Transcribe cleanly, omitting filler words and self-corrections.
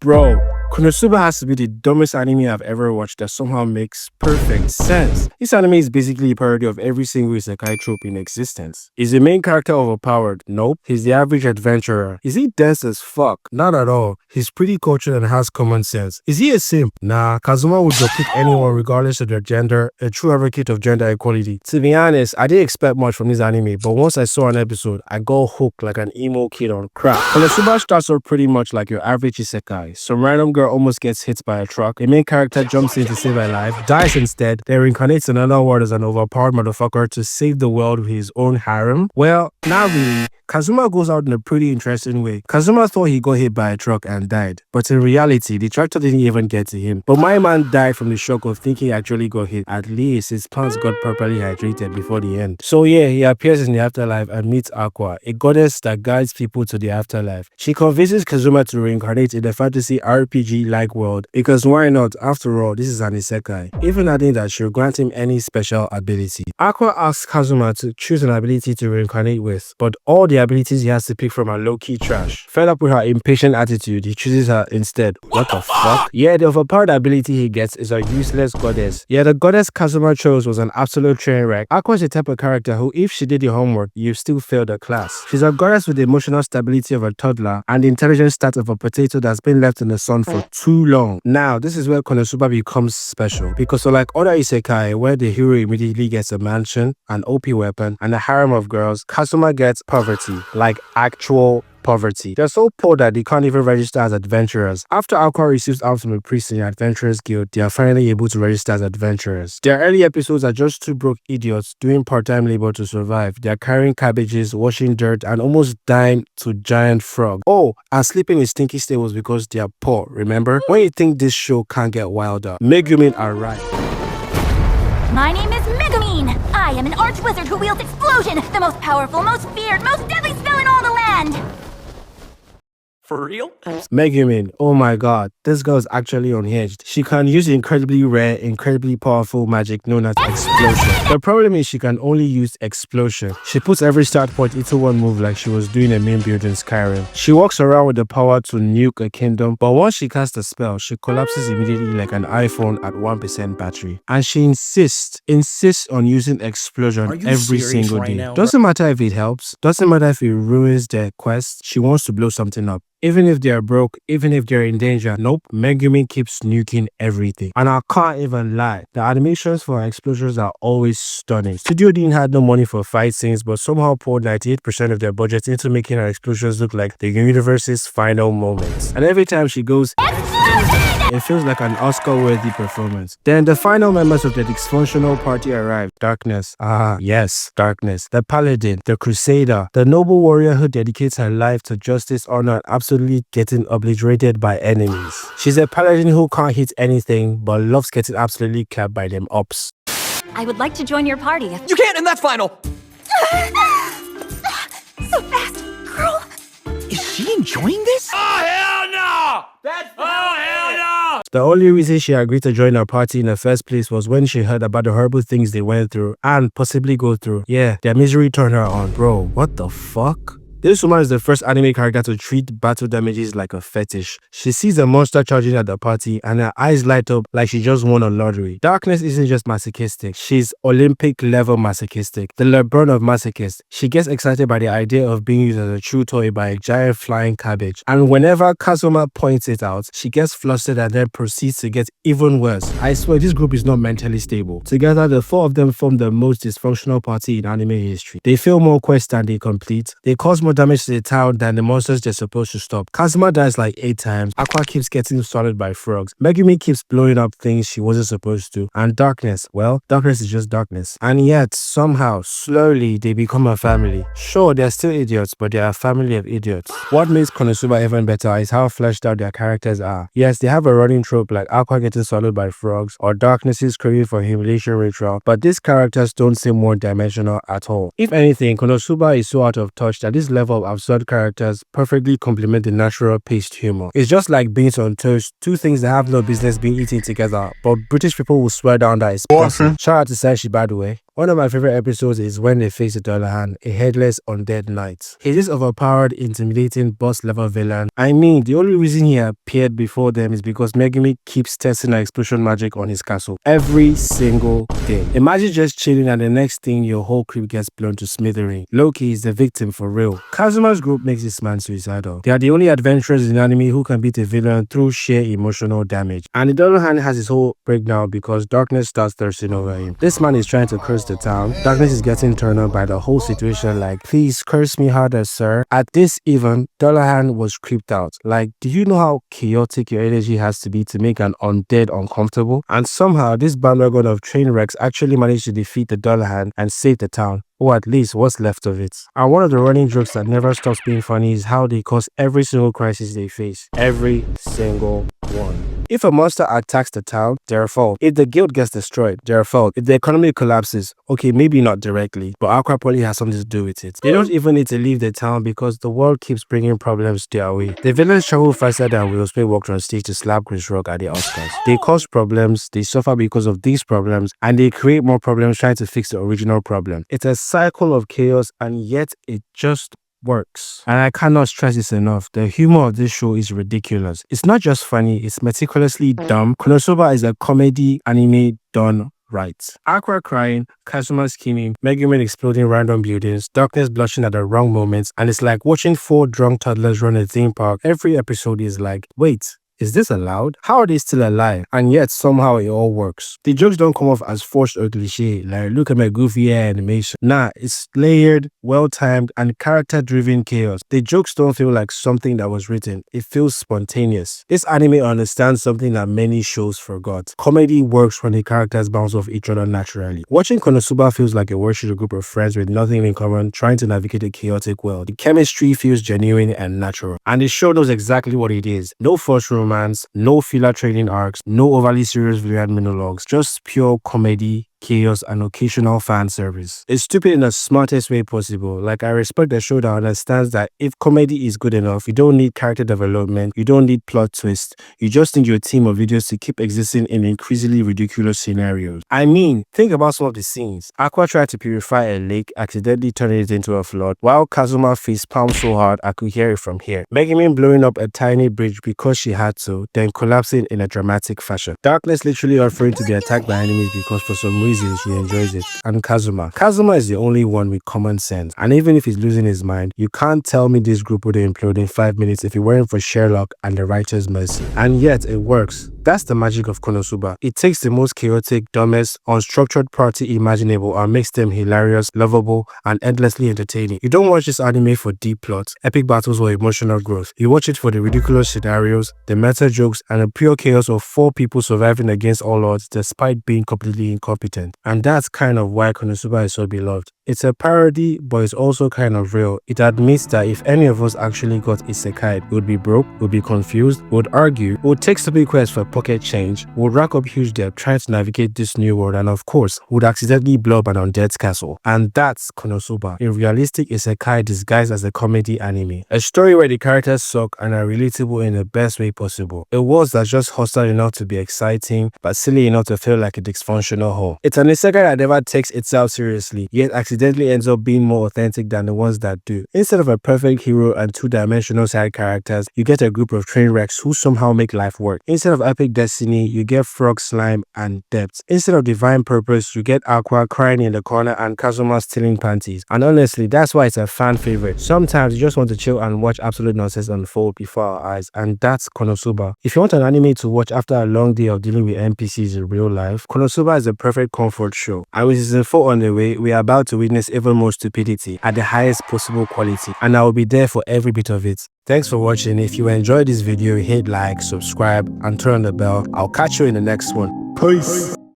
Bro, Konosuba has to be the dumbest anime I've ever watched that somehow makes perfect sense. This anime is basically a parody of every single isekai trope in existence. Is the main character overpowered? Nope. He's the average adventurer. Is he dense as fuck? Not at all. He's pretty cultured and has common sense. Is he a simp? Nah, Kazuma would just pick anyone regardless of their gender, a true advocate of gender equality. To be honest, I didn't expect much from this anime, but once I saw an episode, I got hooked like an emo kid on crack. Konosuba starts off pretty much like your average isekai. Some random girl almost gets hit by a truck, a main character jumps in to save her life, dies instead, then reincarnates in another world as an overpowered motherfucker to save the world with his own harem. Well, not really. Kazuma goes out in a pretty interesting way. Kazuma thought he got hit by a truck and died, but in reality, the tractor didn't even get to him. But my man died from the shock of thinking he actually got hit. At least his plants got properly hydrated before the end. So yeah, he appears in the afterlife and meets Aqua, a goddess that guides people to the afterlife. She convinces Kazuma to reincarnate in a fantasy RPG-like world, because why not? After all, this is an isekai. Even adding that she'll grant him any special ability. Aqua asks Kazuma to choose an ability to reincarnate with, but all the abilities he has to pick from are low-key trash. Fed up with her impatient attitude, he chooses her instead. What the fuck? Yeah, the overpowered ability he gets is a useless goddess. Yeah, the goddess Kazuma chose was an absolute train wreck. Aqua is the type of character who, if she did the homework, you still failed the class. She's a goddess with the emotional stability of a toddler and the intelligent stats of a potato that's been left in the sun for too long. Now, this is where Konosuba becomes special, because unlike other isekai where the hero immediately gets a mansion, an OP weapon, and a harem of girls, Kazuma gets poverty, like actual poverty. They're so poor that they can't even register as adventurers. After Aqua receives arms from a priest in the Adventurers Guild, they are finally able to register as adventurers. Their early episodes are just two broke idiots doing part-time labor to survive. They're carrying cabbages, washing dirt, and almost dying to giant frog. Oh, and sleeping in stinky stables because they are poor, remember? When you think this show can't get wilder, Megumin are right. My name is Megumin. I am an arch-wizard who wields explosion, the most powerful, most feared, most deadly spell in all the land. For real? Megumin, oh my god, this girl's actually unhinged. She can use incredibly rare, incredibly powerful magic known as explosion. The problem is she can only use explosion. She puts every start point into one move like she was doing a main build in Skyrim. She walks around with the power to nuke a kingdom, but once she casts a spell, she collapses immediately like an iPhone at 1% battery. And she insists on using explosion every single day. Doesn't matter if it helps, doesn't matter if it ruins their quest, she wants to blow something up. Even if they are broke, even if they're in danger, nope, Megumin keeps nuking everything. And I can't even lie, the animations for her explosions are always stunning. Studio Dean had no money for fight scenes, but somehow poured 98% of their budget into making her explosions look like the universe's final moments. And every time she goes, it feels like an Oscar-worthy performance. Then the final members of the dysfunctional party arrive. Darkness. Ah, yes, Darkness. The paladin, the crusader, the noble warrior who dedicates her life to justice, honor, and absolutely getting obliterated by enemies. She's a paladin who can't hit anything, but loves getting absolutely capped by them ops. I would like to join your party if... You can't, and that's final! So fast, girl! Is she enjoying this? Oh, hell no! Hell no! The only reason she agreed to join our party in the first place was when she heard about the horrible things they went through and possibly go through. Yeah, their misery turned her on. Bro, what the fuck? This woman is the first anime character to treat battle damages like a fetish. She sees a monster charging at the party and her eyes light up like she just won a lottery. Darkness isn't just masochistic, she's Olympic level masochistic, the LeBron of masochists. She gets excited by the idea of being used as a true toy by a giant flying cabbage. And whenever Kazuma points it out, she gets flustered and then proceeds to get even worse. I swear this group is not mentally stable. Together, the four of them form the most dysfunctional party in anime history. They fail more quests than they complete. They cause more damage to the town than the monsters they're supposed to stop. Kazuma dies like 8 times. Aqua keeps getting swallowed by frogs. Megumin keeps blowing up things she wasn't supposed to. And Darkness, well, Darkness is just darkness. And yet, somehow, slowly, they become a family. Sure, they're still idiots, but they're a family of idiots. What makes Konosuba even better is how fleshed out their characters are. Yes, they have a running trope like Aqua getting swallowed by frogs or Darkness's craving for humiliation ritual, but these characters don't seem more dimensional at all. If anything, Konosuba is so out of touch that this level of absurd characters perfectly complement the natural paced humor. It's just like beans on toast, two things that have no business being eaten together, but British people will swear down that it's possible. Shout out to Sashi, by the way. One of my favorite episodes is when they face the Dullahan, a headless undead knight. He's this overpowered, intimidating boss-level villain. I mean, the only reason he appeared before them is because Megumin keeps testing an explosion magic on his castle every single day. Imagine just chilling and the next thing your whole crew gets blown to smithereens. Loki is the victim for real. Kazuma's group makes this man suicidal. They are the only adventurers in anime who can beat a villain through sheer emotional damage. And the Dullahan has his whole breakdown because darkness starts thirsting over him. This man is trying to curse the town. Darkness is getting turned on by the whole situation, like, please curse me harder, sir. At this even, Dullahan was creeped out. Like, do you know how chaotic your energy has to be to make an undead uncomfortable? And somehow, this bandwagon of train wrecks actually managed to defeat the Dullahan and save the town. Or at least what's left of it. And one of the running jokes that never stops being funny is how they cause every single crisis they face. Every single one. If a monster attacks the town, their fault. If the guild gets destroyed, their fault. If the economy collapses, okay, maybe not directly, but Aqua probably has something to do with it. They don't even need to leave the town because the world keeps bringing problems their way. The villains travel faster than Will Smith walked on stage to slap Chris Rock at the Oscars. They cause problems, they suffer because of these problems, and they create more problems trying to fix the original problem. It's a cycle of chaos, and yet it just works. And I cannot stress this enough. The humor of this show is ridiculous. It's not just funny, it's meticulously dumb. Konosuba is a comedy anime done right. Aqua crying, Kazuma scheming, Megumin exploding random buildings, darkness blushing at the wrong moments, and it's like watching 4 drunk toddlers run a theme park. Every episode is like, wait, is this allowed? How are they still alive? And yet somehow it all works. The jokes don't come off as forced or cliche, like look at my goofy hair animation. Nah, it's layered, well-timed, and character-driven chaos. The jokes don't feel like something that was written. It feels spontaneous. This anime understands something that many shows forgot. Comedy works when the characters bounce off each other naturally. Watching Konosuba feels like a watching a group of friends with nothing in common trying to navigate a chaotic world. The chemistry feels genuine and natural. And the show knows exactly what it is. No forced romance, no filler training arcs, no overly serious villain monologues, just pure comedy, chaos, and occasional fan service. It's stupid in the smartest way possible. Like, I respect the show that understands that if comedy is good enough, you don't need character development, you don't need plot twists, you just need your team of videos to keep existing in increasingly ridiculous scenarios. I mean, think about some of the scenes. Aqua tried to purify a lake, accidentally turning it into a flood, while Kazuma face palmed so hard I could hear it from here. Megumin blowing up a tiny bridge because she had to, then collapsing in a dramatic fashion. Darkness literally offering to be attacked by enemies because for some reason she enjoys it. And Kazuma is the only one with common sense. And even if he's losing his mind, you can't tell me this group would implode in 5 minutes if it weren't for Sherlock and the writer's mercy. And yet it works. That's the magic of Konosuba. It takes the most chaotic, dumbest, unstructured party imaginable and makes them hilarious, lovable, and endlessly entertaining. You don't watch this anime for deep plots, epic battles, or emotional growth. You watch it for the ridiculous scenarios, the meta jokes, and the pure chaos of 4 people surviving against all odds despite being completely incompetent. And that's kind of why Konosuba is so beloved. It's a parody, but it's also kind of real. It admits that if any of us actually got isekai'd, we would be broke, we would be confused, we would argue, we would take stupid quests for pocket change, we would rack up huge debt trying to navigate this new world, and of course, we would accidentally blow up an undead's castle. And that's Konosuba, a realistic isekai disguised as a comedy anime. A story where the characters suck and are relatable in the best way possible. A world that's just hostile enough to be exciting, but silly enough to feel like a dysfunctional whole. It's an isekai that never takes itself seriously, yet accidentally ends up being more authentic than the ones that do. Instead of a perfect hero and 2-dimensional side characters, you get a group of train wrecks who somehow make life work. Instead of epic destiny, you get frog slime and depth. Instead of divine purpose, you get Aqua crying in the corner and Kazuma stealing panties. And honestly, that's why it's a fan favorite. Sometimes you just want to chill and watch absolute nonsense unfold before our eyes, and that's Konosuba. If you want an anime to watch after a long day of dealing with NPCs in real life, Konosuba is the perfect comfort show. And with season 4 on the way, we are about to witness even more stupidity at the highest possible quality, and I will be there for every bit of it. Thanks for watching. If you enjoyed this video, hit like, subscribe, and turn on the bell. I'll catch you in the next one. Peace.